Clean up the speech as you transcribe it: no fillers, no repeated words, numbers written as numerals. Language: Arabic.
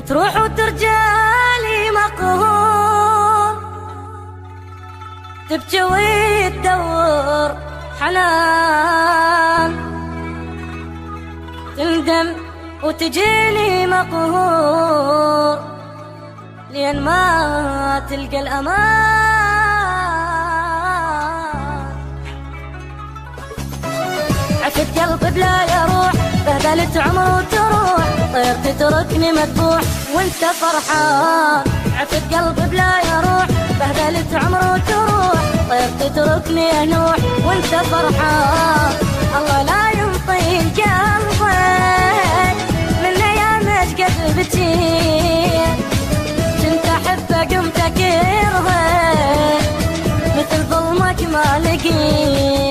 تروح وترجالي مقهور، تبكي وتدور حنان، تندم وتجيني مقهور لين ما تلقى الأمان. عفت قلبي بلا يروح، بهدلت عمر وتروح، طير تتركني مذبوح وانت فرحان. عفت قلبي بلا يروح، بهدلت عمر وتروح، طير تتركني انوح وانت فرحان. الله لا ينطي قلبي من ايامك قد بتين، كنت احبه قمت اكرهه مثل ظلمك ما لقيت.